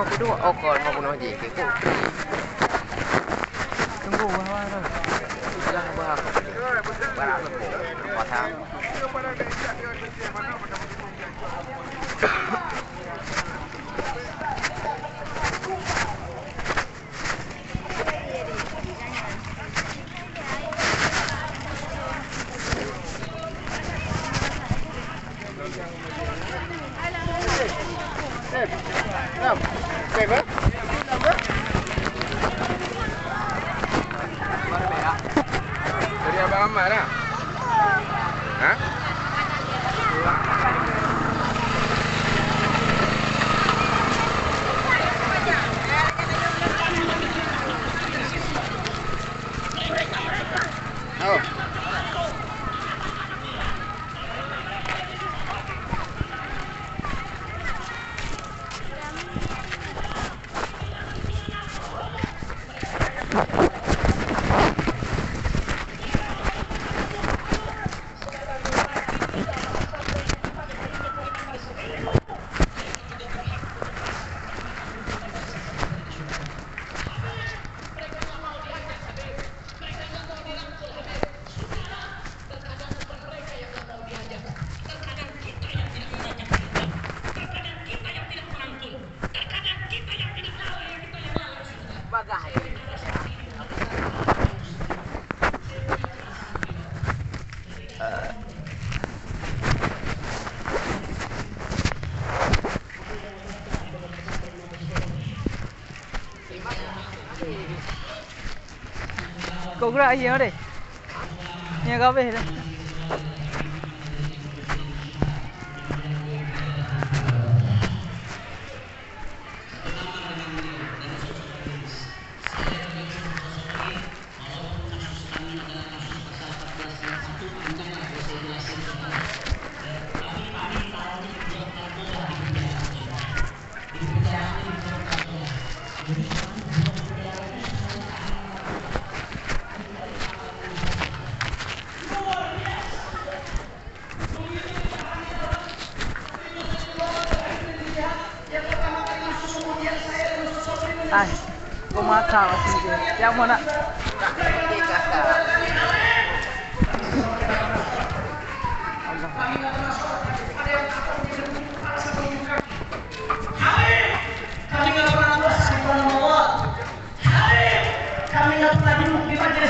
aku tuh okol mau kuno JK ku. Tunggu bawa tu. Jangan bawa aku. Barang lepo, potong. Dari Abang Ahmad dah. Hah? Oh. Kau gerak aja deh. Ni kau habis dah. Ay, kau makan macam tu. Yang mana? Kami nggak pernah duduk di majelis